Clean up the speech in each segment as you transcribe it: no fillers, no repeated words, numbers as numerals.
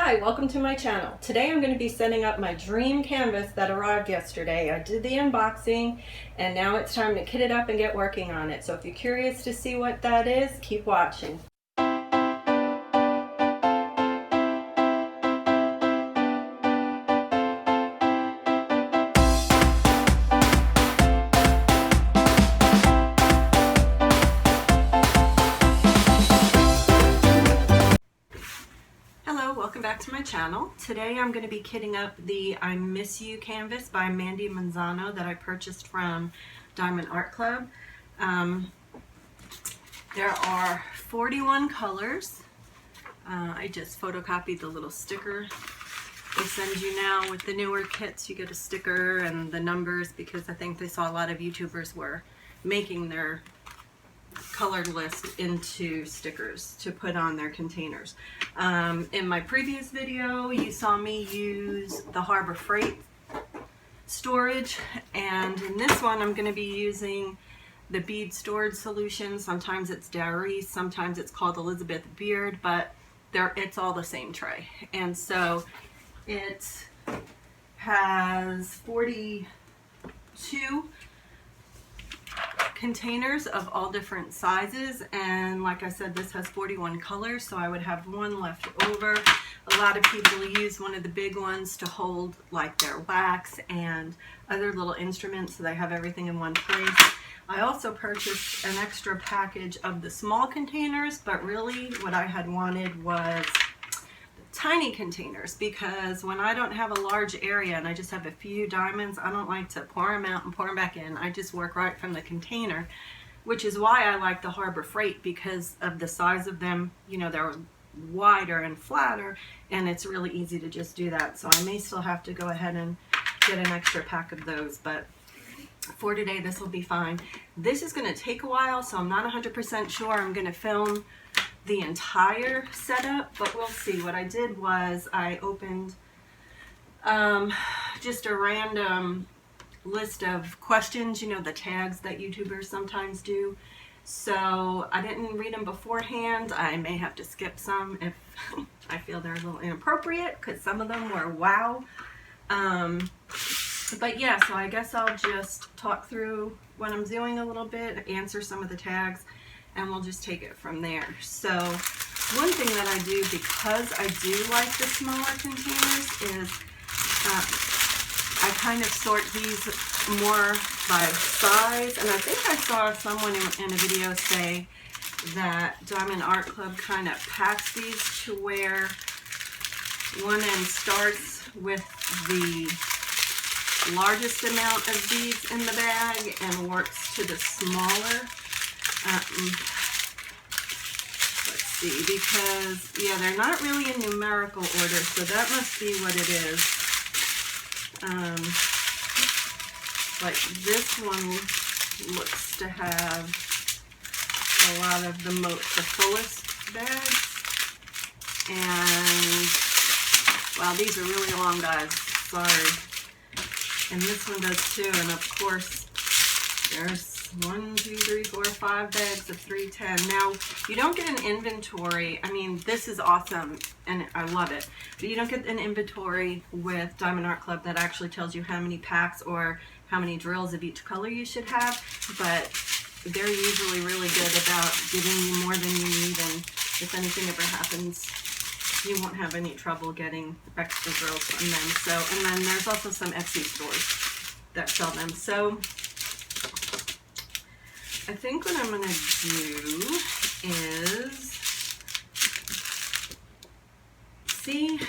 Hi, welcome to my channel. Today I'm going to be setting up my dream canvas that arrived yesterday. I did the unboxing and now it's time to kit it up and get working on it. So if you're curious to see what that is, keep watching. Welcome back to my channel. Today I'm going to be kitting up the I Miss You canvas by Mandy Manzano that I purchased from Diamond Art Club. There are 41 colors. I just photocopied the little sticker they send you now with the newer kits. You get a sticker and the numbers because I think they saw a lot of YouTubers were making their colored list into stickers to put on their containers. In my previous video you saw me use the Harbor Freight storage, and in this one I'm going to be using the bead storage solution. Sometimes it's Dairy, sometimes it's called Elizabeth Beard, but it's all the same tray. And so it has 42 containers of all different sizes, and like I said, this has 41 colors, so I would have one left over. A lot of people use one of the big ones to hold like their wax and other little instruments, so they have everything in one place. I also purchased an extra package of the small containers, but really what I had wanted was tiny containers, because when I don't have a large area and I just have a few diamonds, I don't like to pour them out and pour them back in. I just work right from the container, which is why I like the Harbor Freight, because of the size of them. You know, they're wider and flatter, and it's really easy to just do that. So I may still have to go ahead and get an extra pack of those, but for today this will be fine. This is going to take a while, so I'm not 100% sure I'm going to film the entire setup, but we'll see. What I did was I opened just a random list of questions, you know, the tags that YouTubers sometimes do. So I didn't read them beforehand. I may have to skip some if I feel they're a little inappropriate, because some of them were wow. But yeah, so I guess I'll just talk through what I'm doing a little bit, answer some of the tags, and we'll just take it from there. So one thing that I do, because I do like the smaller containers, is I kind of sort these more by size. And I think I saw someone in a video say that Diamond Art Club kind of packs these to where one end starts with the largest amount of beads in the bag and works to the smaller. Let's see, because yeah, they're not really in numerical order, so that must be what it is. Like this one looks to have a lot of the fullest bags, and wow, these are really long, guys, sorry. And this one does too, and of course there's 1, 2, 3, 4, 5 bags of 310. Now, you don't get an inventory. I mean, this is awesome, and I love it. But you don't get an inventory with Diamond Art Club that actually tells you how many packs or how many drills of each color you should have. But they're usually really good about giving you more than you need, and if anything ever happens, you won't have any trouble getting extra drills from them. So, and then there's also some Etsy stores that sell them. So I think what I'm going to do is see,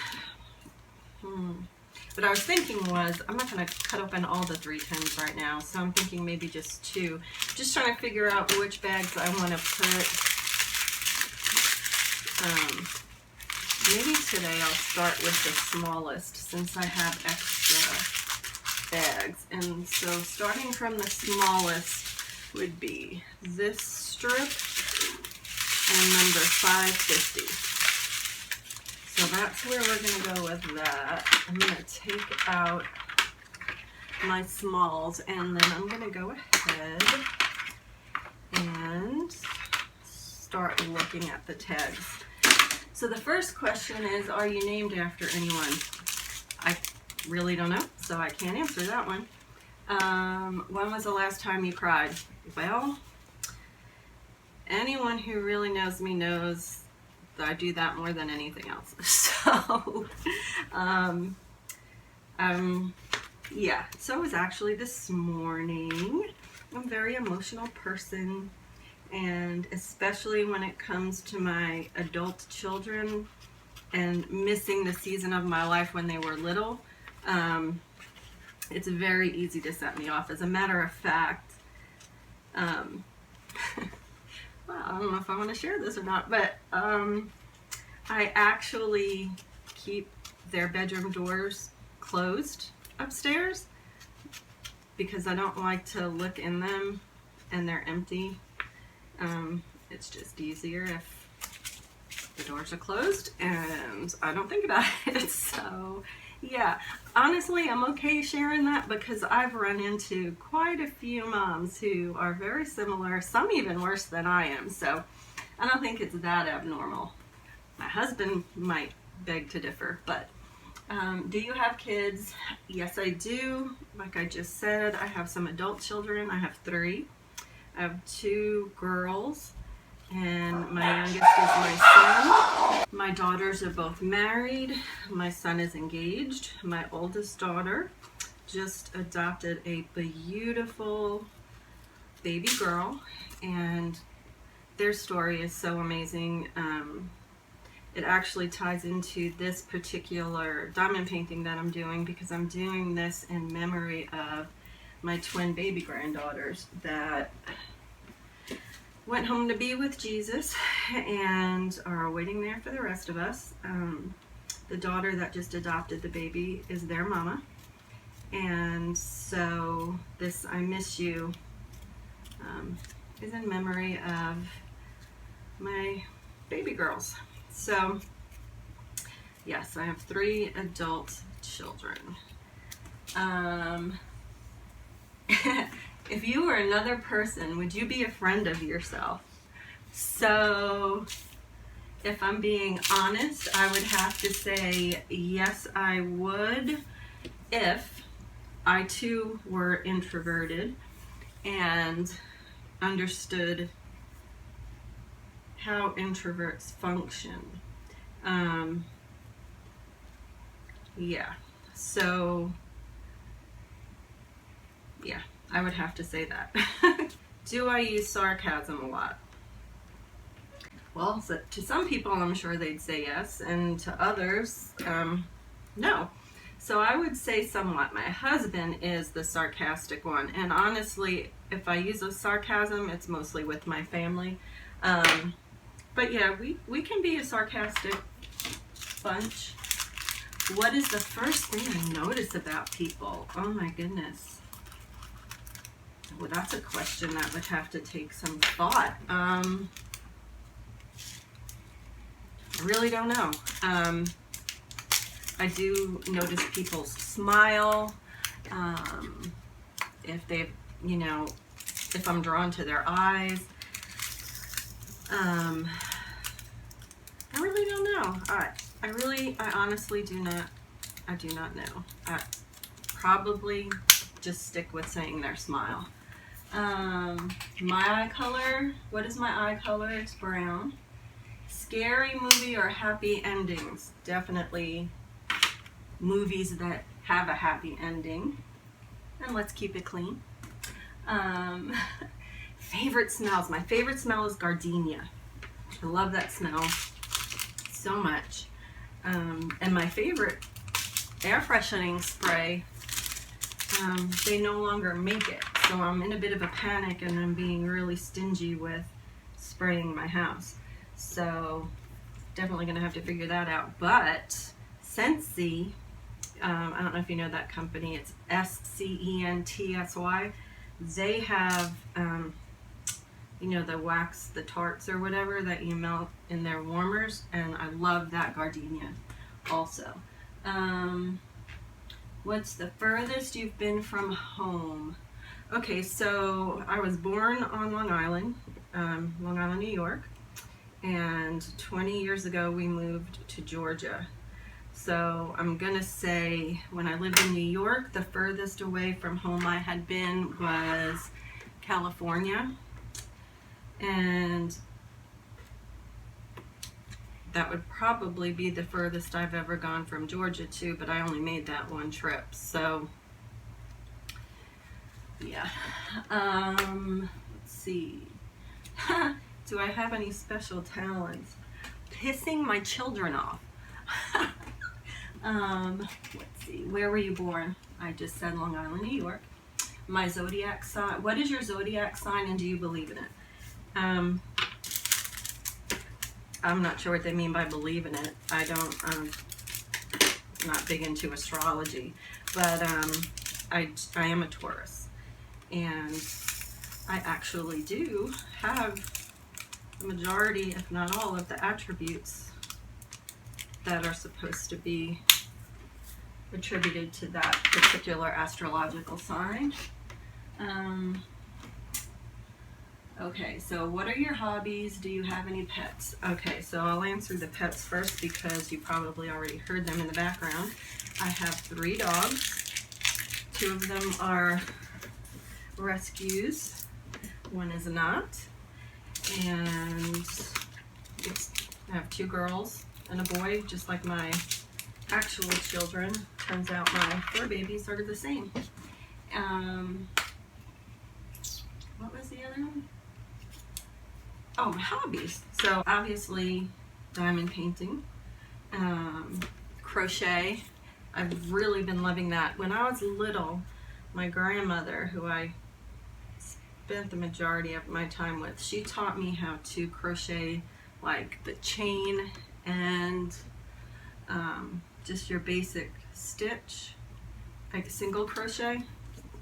what I was thinking was, I'm not going to cut open all the 310s right now, so I'm thinking maybe just 2. Just trying to figure out which bags I want to put. Maybe today I'll start with the smallest, since I have extra bags. And so starting from the smallest would be this strip and number 550. So that's where we're going to go with that. I'm going to take out my smalls, and then I'm going to go ahead and start looking at the tags. So the first question is, are you named after anyone? I really don't know, so I can't answer that one. When was the last time you cried? Well, anyone who really knows me knows that I do that more than anything else. So, yeah, so it was actually this morning. I'm a very emotional person, and especially when it comes to my adult children and missing the season of my life when they were little, it's very easy to set me off. As a matter of fact, well, I don't know if I want to share this or not, but I actually keep their bedroom doors closed upstairs because I don't like to look in them and they're empty. It's just easier if the doors are closed and I don't think about it. So yeah, honestly, I'm okay sharing that because I've run into quite a few moms who are very similar, some even worse than I am. So I don't think it's that abnormal. My husband might beg to differ, but do you have kids? Yes, I do. Like I just said, I have some adult children. I have 3. I have 2 girls, and my youngest is my son. My daughters are both married. My son is engaged. My oldest daughter just adopted a beautiful baby girl, and their story is so amazing. It actually ties into this particular diamond painting that I'm doing because I'm doing this in memory of my twin baby granddaughters that went home to be with Jesus and are waiting there for the rest of us. The daughter that just adopted the baby is their mama. And so this I Miss You is in memory of my baby girls. So yes, I have 3 adult children. If you were another person, would you be a friend of yourself? So if I'm being honest, I would have to say yes, I would, if I too were introverted and understood how introverts function. Yeah, so yeah, I would have to say that. Do I use sarcasm a lot? Well, so to some people I'm sure they'd say yes, and to others, no. So I would say somewhat. My husband is the sarcastic one, and honestly, if I use a sarcasm, it's mostly with my family. But yeah, we can be a sarcastic bunch. What is the first thing I notice about people? Oh my goodness. Well, that's a question that would have to take some thought. I really don't know. I do notice people's smile. If they've, if I'm drawn to their eyes. I really don't know. I honestly do not. I do not know. I probably just stick with saying their smile. My eye color. What is my eye color? It's brown. Scary movie or happy endings? Definitely movies that have a happy ending. And let's keep it clean. Favorite smells. My favorite smell is gardenia. I love that smell so much. And my favorite air freshening spray, they no longer make it. So I'm in a bit of a panic and I'm being really stingy with spraying my house. So definitely going to have to figure that out. But Scentsy, I don't know if you know that company. It's SCENTSY. They have, the wax, the tarts or whatever that you melt in their warmers, and I love that gardenia also. What's the furthest you've been from home? Okay, so I was born on Long Island, New York, and 20 years ago we moved to Georgia. So I'm gonna say when I lived in New York, the furthest away from home I had been was California, and that would probably be the furthest I've ever gone from Georgia to, but I only made that one trip. So yeah. Let's see. Do I have any special talents? Pissing my children off. Let's see. Where were you born? I just said Long Island, New York. My zodiac sign. What is your zodiac sign, and do you believe in it? I'm not sure what they mean by believe in it. I don't. I'm not big into astrology, but I am a Taurus, and I actually do have the majority, if not all, of the attributes that are supposed to be attributed to that particular astrological sign. Okay, so what are your hobbies? Do you have any pets? Okay, so I'll answer the pets first because you probably already heard them in the background. I have 3 dogs. 2 of them are rescues. 1 is not. And I have 2 girls and a boy, just like my actual children. Turns out my fur babies are the same. What was the other one? Oh, my hobbies. So obviously diamond painting, crochet. I've really been loving that. When I was little, my grandmother, who I spent the majority of my time with, she taught me how to crochet like the chain and just your basic stitch, like single crochet.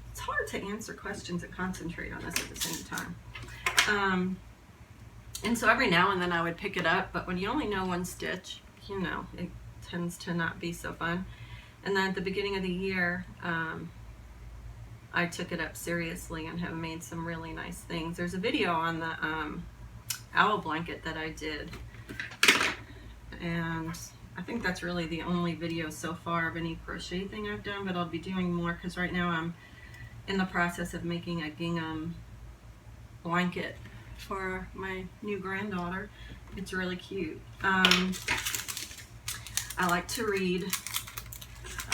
It's hard to answer questions and concentrate on this at the same time. And so every now and then I would pick it up, but when you only know 1 stitch, you know, it tends to not be so fun. And then at the beginning of the year, I took it up seriously and have made some really nice things. There's a video on the owl blanket that I did, and I think that's really the only video so far of any crochet thing I've done, but I'll be doing more because right now I'm in the process of making a gingham blanket for my new granddaughter. It's really cute. I like to read.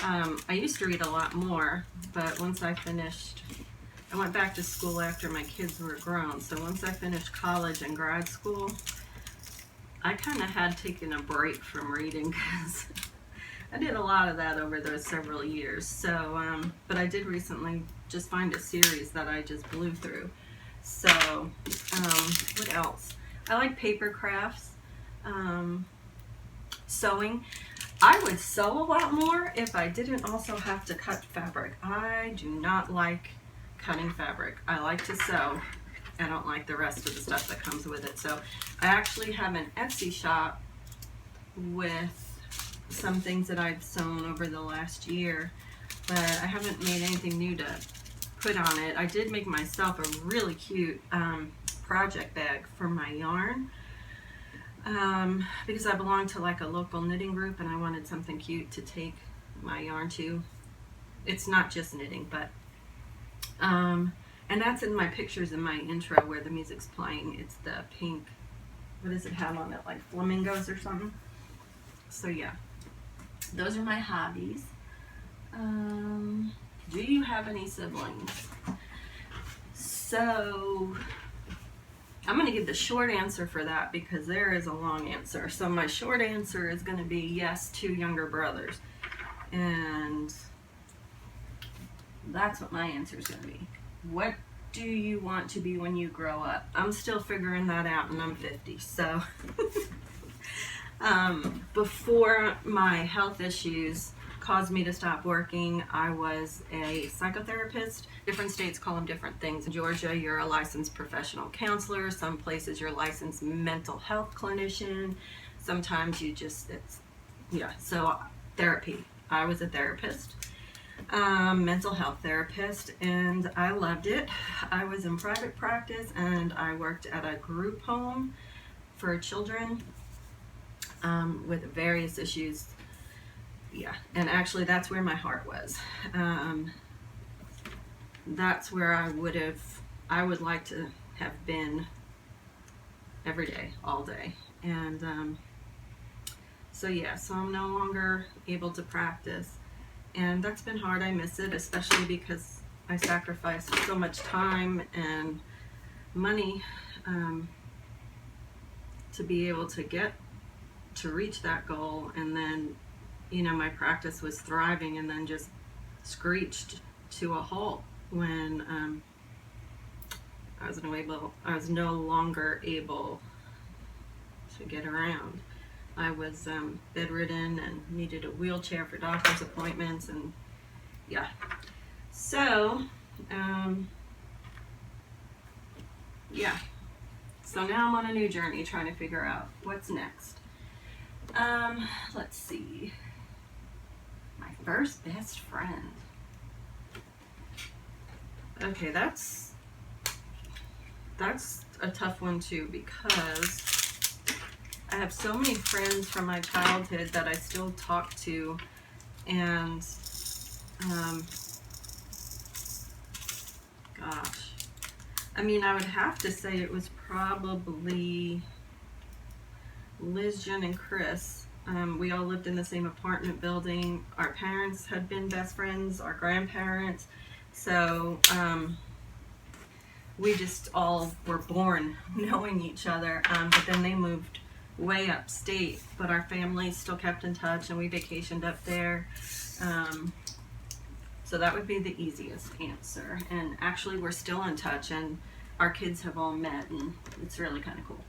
I used to read a lot more, but once I went back to school after my kids were grown. So once I finished college and grad school, I kind of had taken a break from reading because I did a lot of that over those several years. So, but I did recently just find a series that I just blew through. So, what else? I like paper crafts, sewing. I would sew a lot more if I didn't also have to cut fabric. I do not like cutting fabric. I like to sew. I don't like the rest of the stuff that comes with it. So I actually have an Etsy shop with some things that I've sewn over the last year, but I haven't made anything new to put on it. I did make myself a really cute project bag for my yarn because I belong to like a local knitting group and I wanted something cute to take my yarn to. It's not just knitting, but and that's in my pictures in my intro where the music's playing. It's the pink, what does it have on it, like flamingos or something? So yeah, those are my hobbies. Do you have any siblings? So I'm going to give the short answer for that because there is a long answer. So my short answer is going to be yes, 2 younger brothers. And that's what my answer is going to be. What do you want to be when you grow up? I'm still figuring that out and I'm 50. So before my health issues caused me to stop working, I was a psychotherapist. Different states call them different things. In Georgia, you're a licensed professional counselor. Some places you're a licensed mental health clinician. Sometimes you just, so therapy. I was a therapist, mental health therapist, and I loved it. I was in private practice and I worked at a group home for children with various issues. Yeah, and actually that's where my heart was. That's where I would like to have been every day, all day. And so yeah, so I'm no longer able to practice. And that's been hard. I miss it, especially because I sacrificed so much time and money to be able to reach that goal. And then, you know, my practice was thriving and then just screeched to a halt when I was no longer able to get around. I was bedridden and needed a wheelchair for doctor's appointments, and yeah. So, yeah. So now I'm on a new journey trying to figure out what's next. Let's see. My first best friend. Okay, that's a tough one too, because I have so many friends from my childhood that I still talk to, and gosh, I mean, I would have to say it was probably Liz, Jen, and Chris. We all lived in the same apartment building. Our parents had been best friends, our grandparents, so we just all were born knowing each other, but then they moved way upstate, but our families still kept in touch and we vacationed up there. So that would be the easiest answer. And actually we're still in touch and our kids have all met, and it's really kind of cool.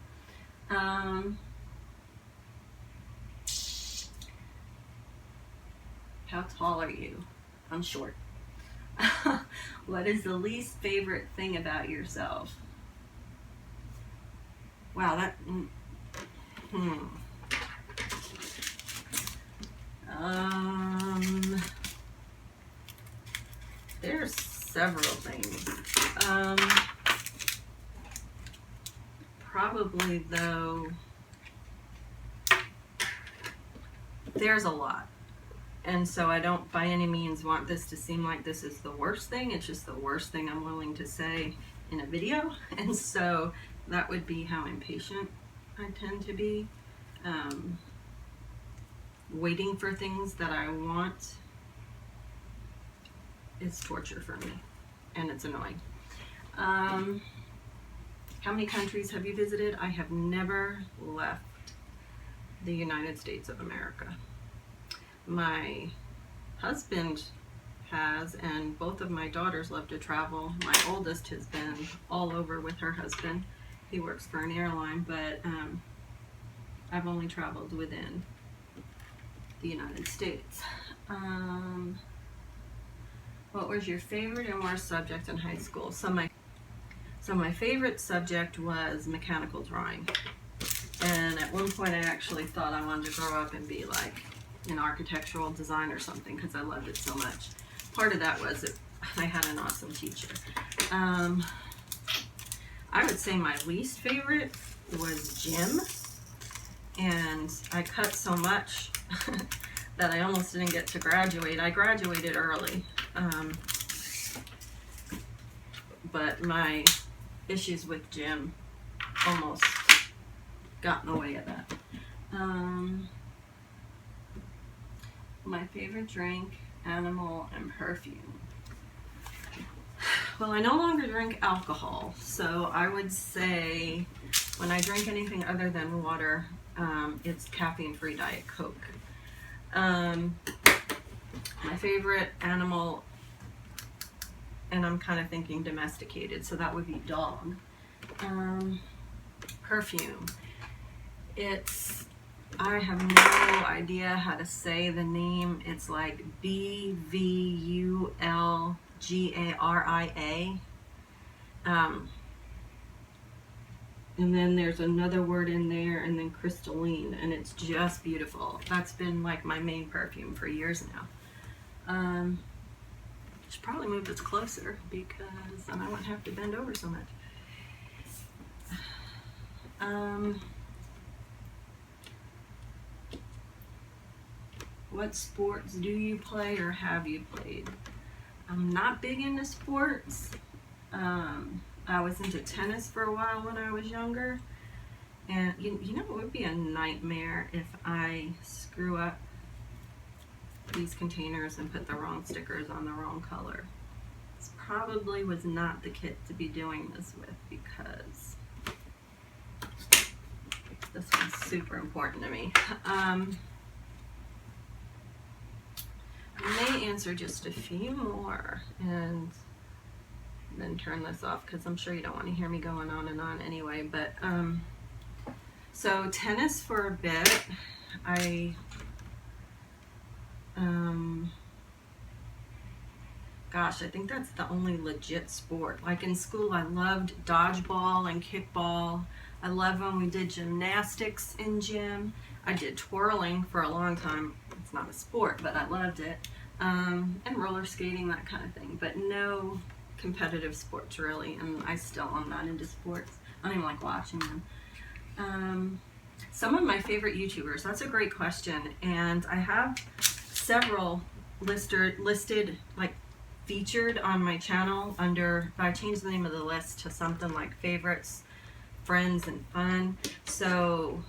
How tall are you? I'm short. What is the least favorite thing about yourself? Wow, that... There's several things. Probably though, there's a lot. And so I don't by any means want this to seem like this is the worst thing. It's just the worst thing I'm willing to say in a video. And so that would be how impatient I tend to be. Waiting for things that I want is torture for me, and it's annoying. How many countries have you visited? I have never left the United States of America. My husband has, and both of my daughters love to travel. My oldest has been all over with her husband. He works for an airline, but I've only traveled within the United States. What was your favorite and worst subject in high school? So my favorite subject was mechanical drawing. And at one point I actually thought I wanted to grow up and be like in architectural design or something because I loved it so much. Part of that was that I had an awesome teacher. I would say my least favorite was gym. And I cut so much that I almost didn't get to graduate. I graduated early. But my issues with gym almost got in the way of that. My favorite drink, animal, and perfume. Well, I no longer drink alcohol, so I would say when I drink anything other than water, it's caffeine-free Diet Coke. My favorite animal, and I'm kind of thinking domesticated, so that would be dog. Perfume. I have no idea how to say the name. It's like BVULGARIA. And then there's another word in there, and then crystalline, and it's just beautiful. That's been like my main perfume for years now. Should probably move this closer because then I won't have to bend over so much. What sports do you play or have you played? I'm not big into sports. I was into tennis for a while when I was younger. And you know, it would be a nightmare if I screw up these containers and put the wrong stickers on the wrong color. This probably was not the kit to be doing this with, because this one's super important to me. I may answer just a few more and then turn this off, because I'm sure you don't want to hear me going on and on anyway. But so tennis for a bit. Gosh, I think that's the only legit sport. Like in school, I loved dodgeball and kickball. I love when we did gymnastics in gym. I did twirling for a long time. It's not a sport, but I loved it. And roller skating, that kind of thing. But no competitive sports really, and I still am not into sports. I don't even like watching them. Some of my favorite YouTubers, that's a great question, and I have several listed, like featured on my channel under, I changed the name of the list to something like favorites, friends, and fun. So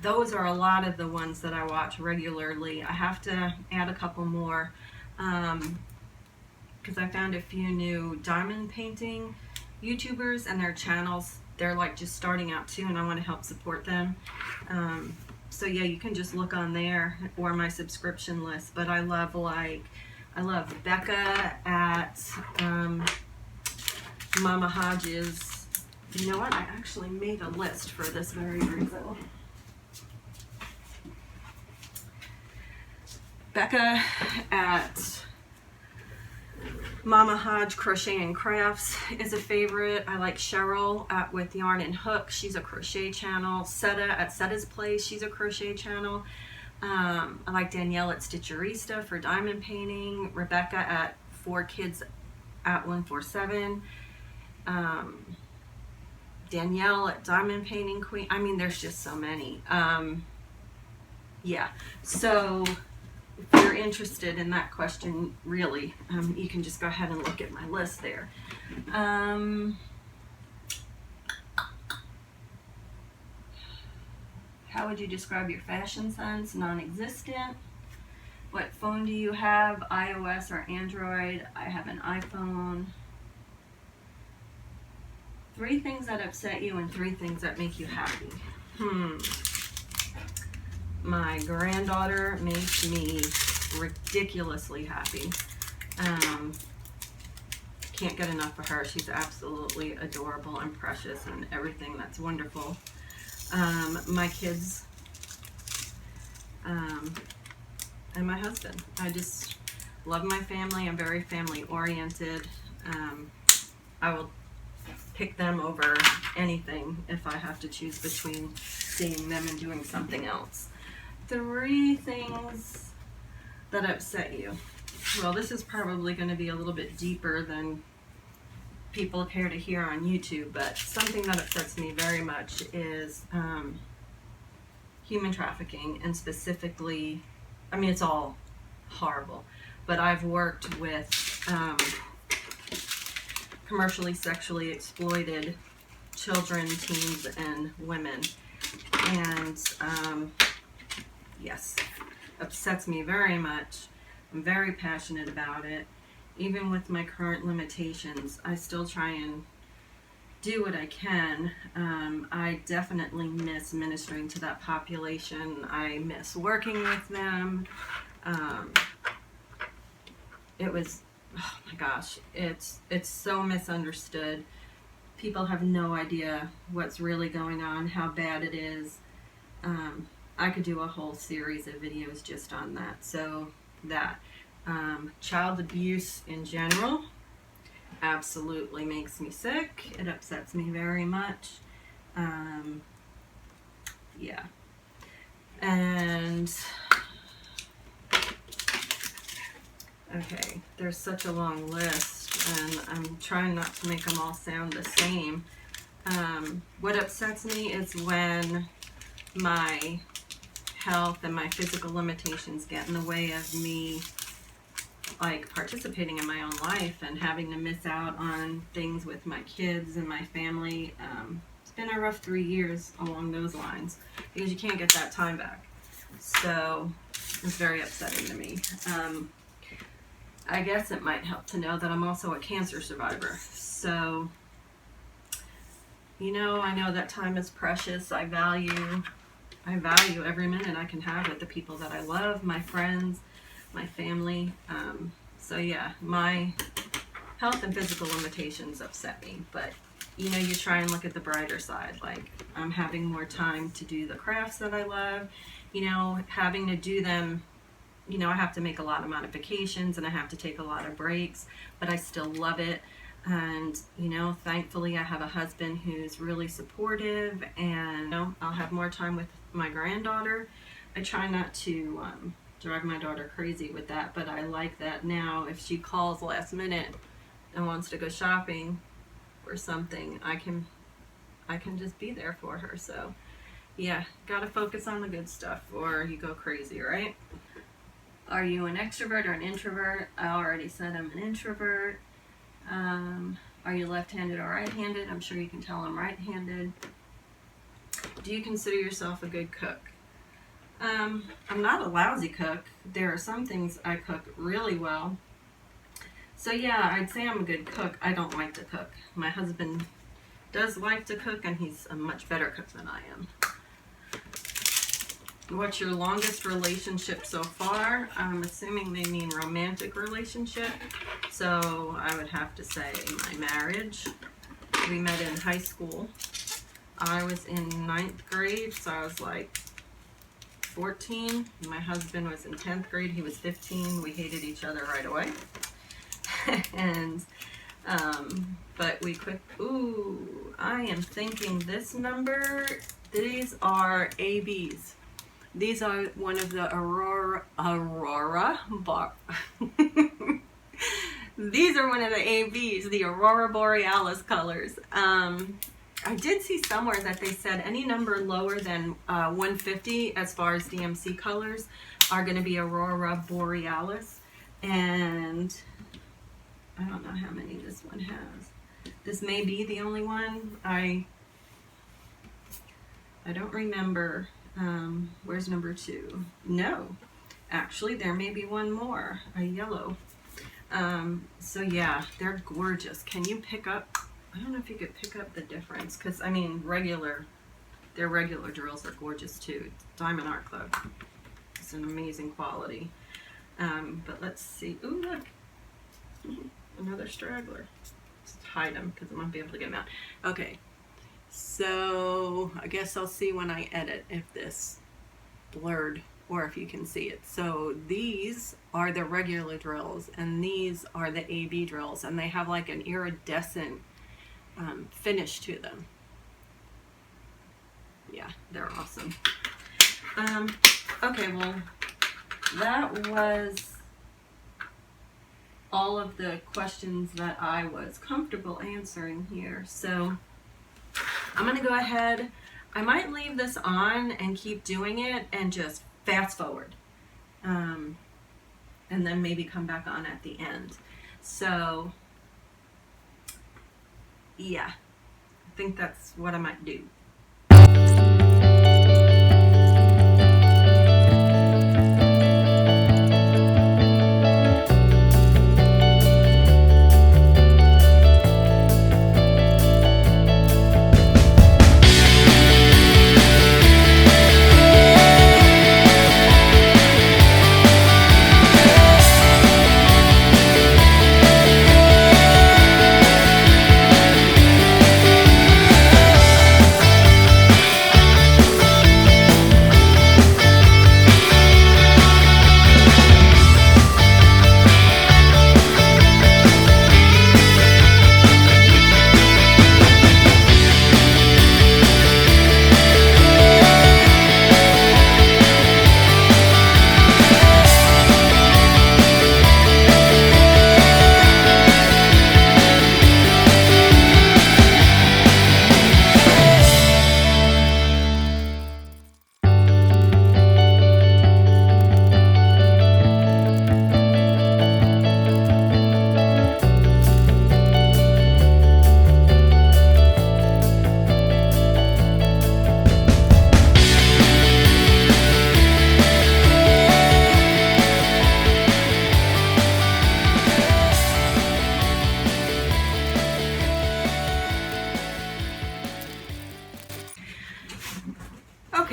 those are a lot of the ones that I watch regularly. I have to add a couple more because I found a few new diamond painting YouTubers, and their channels, they're like just starting out too, and I want to help support them. So yeah, you can just look on there or my subscription list. But I love Becca at Mama Hodges. You know what? I actually made a list for this very reason. Becca at Mama Hodge Crochet and Crafts is a favorite. I like Cheryl at With Yarn and Hook. She's a crochet channel. Seta at Seta's Place. She's a crochet channel. I like Danielle at Stitcherista for diamond painting. Rebecca at 4 Kids at 147. Danielle at Diamond Painting Queen. I mean, there's just so many. Yeah. So if you're interested in that question, really, you can just go ahead and look at my list there. How would you describe your fashion sense? Non-existent. What phone do you have? iOS or Android? I have an iPhone. 3 things that upset you and 3 things that make you happy. My granddaughter makes me ridiculously happy. Can't get enough of her. She's absolutely adorable and precious and everything. That's wonderful. My kids, and my husband. I just love my family. I'm very family oriented. I will pick them over anything if I have to choose between seeing them and doing something else. 3 things that upset you. Well, this is probably going to be a little bit deeper than people care to hear on YouTube, but something that upsets me very much is human trafficking, and specifically, I mean, it's all horrible, but I've worked with commercially sexually exploited children, teens, and women, and yes, upsets me very much. I'm very passionate about it. Even with my current limitations, I still try and do what I can. I definitely miss ministering to that population. I miss working with them. It was, oh my gosh, it's so misunderstood. People have no idea what's really going on, how bad it is. I could do a whole series of videos just on that. So that. Child abuse in general absolutely makes me sick. It upsets me very much. Yeah. And okay, there's such a long list, and I'm trying not to make them all sound the same. What upsets me is when my health and my physical limitations get in the way of me like participating in my own life and having to miss out on things with my kids and my family. It's been a rough 3 years along those lines because you can't get that time back. So it's very upsetting to me. I guess it might help to know that I'm also a cancer survivor. So, you know, I know that time is precious. I value every minute I can have with the people that I love, my friends, my family. So yeah, my health and physical limitations upset me, but you know, you try and look at the brighter side. Like, I'm having more time to do the crafts that I love, you know, having to do them, you know, I have to make a lot of modifications and I have to take a lot of breaks, but I still love it. And, you know, thankfully I have a husband who's really supportive, and, you know, I'll have more time with my granddaughter. I try not to drive my daughter crazy with that, but I like that now. If she calls last minute and wants to go shopping or something, I can just be there for her. So yeah, gotta focus on the good stuff or you go crazy, right? Are you an extrovert or an introvert? I already said I'm an introvert. Are you left-handed or right-handed? I'm sure you can tell I'm right-handed. Do you consider yourself a good cook? I'm not a lousy cook. There are some things I cook really well. So yeah, I'd say I'm a good cook. I don't like to cook. My husband does like to cook, and he's a much better cook than I am. What's your longest relationship so far? I'm assuming they mean romantic relationship. So I would have to say my marriage. We met in high school. I was in 9th grade, so I was like 14. My husband was in 10th grade. He was 15. We hated each other right away. And, but we quit. Ooh, I am thinking this number, these are ABs. These are one of the these are one of the ABs, the Aurora Borealis colors. I did see somewhere that they said any number lower than 150 as far as DMC colors are going to be Aurora Borealis. And I don't know how many this one has. This may be the only one. I don't remember. Where's number 2? No, actually there may be one more, a yellow. So yeah, they're gorgeous. Can you pick up, I don't know if you could pick up the difference, because I mean their regular drills are gorgeous too. Diamond Art Club, it's an amazing quality. But let's see. Ooh, look, another straggler. Just hide them because I won't be able to get them out. Okay, so I guess I'll see when I edit if this blurred or if you can see it. So these are the regular drills and these are the AB drills, and they have like an iridescent finish to them. Yeah, they're awesome. Okay, well, that was all of the questions that I was comfortable answering here. So I'm going to go ahead. I might leave this on and keep doing it and just fast forward. And then maybe come back on at the end. So yeah, I think that's what I might do.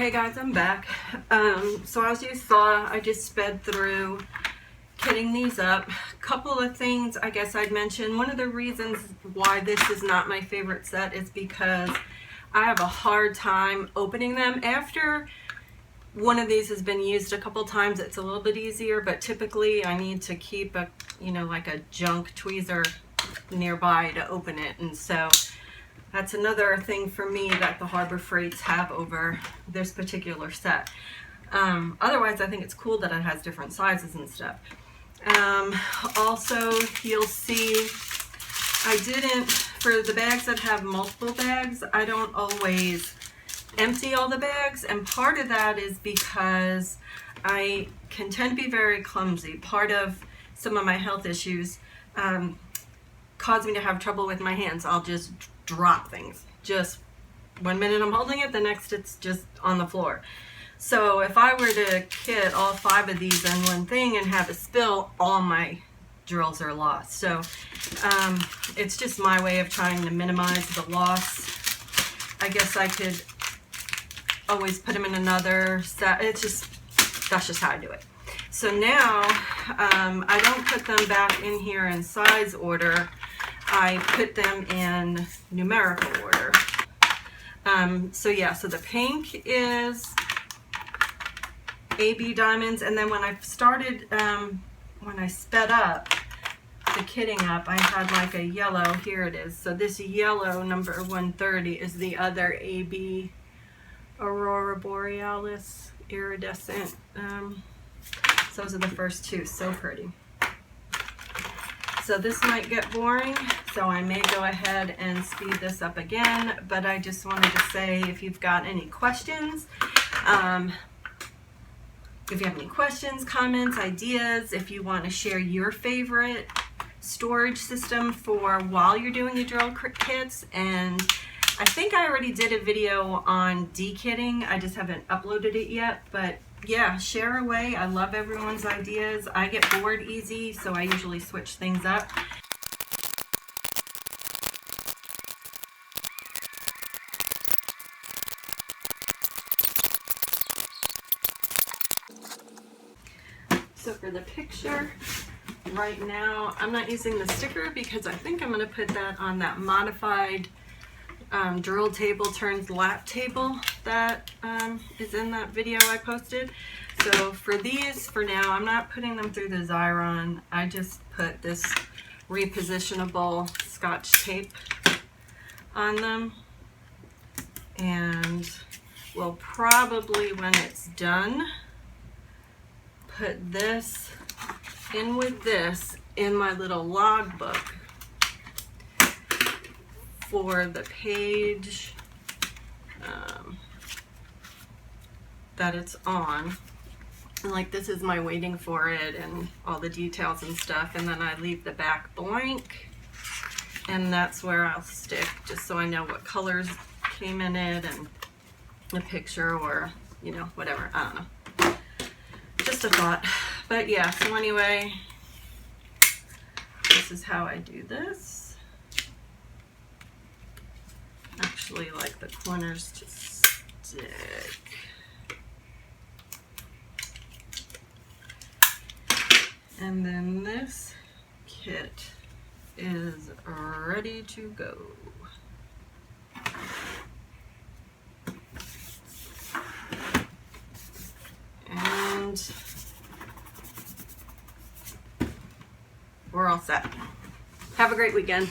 Hey guys, I'm back. So as you saw, I just sped through kitting these up. Couple of things I guess I'd mention. One of the reasons why this is not my favorite set is because I have a hard time opening them. After one of these has been used a couple times, it's a little bit easier, but typically I need to keep a, like a junk tweezer nearby to open it, and so that's another thing for me that the Harbor Freights have over this particular set. Otherwise, I think it's cool that it has different sizes and stuff. Also, you'll see I didn't, for the bags that have multiple bags, I don't always empty all the bags, and part of that is because I can tend to be very clumsy. Part of some of my health issues cause me to have trouble with my hands. I'll just drop things. Just one minute I'm holding it, the next it's just on the floor. So if I were to kit all 5 of these in one thing and have a spill, all my drills are lost. So it's just my way of trying to minimize the loss. I guess I could always put them in another set. That's just how I do it. So now I don't put them back in here in size order. I put them in numerical order. So yeah, so the pink is AB diamonds, and then when I started, when I sped up the kitting up, I had like a yellow. Here it is. So this yellow number 130 is the other AB Aurora Borealis iridescent. So those are the first 2. So pretty. So this might get boring, so I may go ahead and speed this up again, but I just wanted to say, if you've got any questions, if you have any questions, comments, ideas, if you want to share your favorite storage system for while you're doing your drill kits, and I think I already did a video on de-kitting. I just haven't uploaded it yet, but yeah, share away. I love everyone's ideas. I get bored easy, so I usually switch things up. So for the picture, right now, I'm not using the sticker because I think I'm going to put that on that modified drill table turns lap table that is in that video I posted. So for these, for now, I'm not putting them through the Xyron. I just put this repositionable Scotch tape on them, and we'll probably, when it's done, put this in with this in my little logbook for the page that it's on. And like, this is my waiting for it and all the details and stuff, and then I leave the back blank, and that's where I'll stick, just so I know what colors came in it and a picture, or whatever, I don't know, just a thought. But yeah, so anyway, this is how I do this. Actually, like the corners to stick. And then this kit is ready to go. And we're all set. Have a great weekend.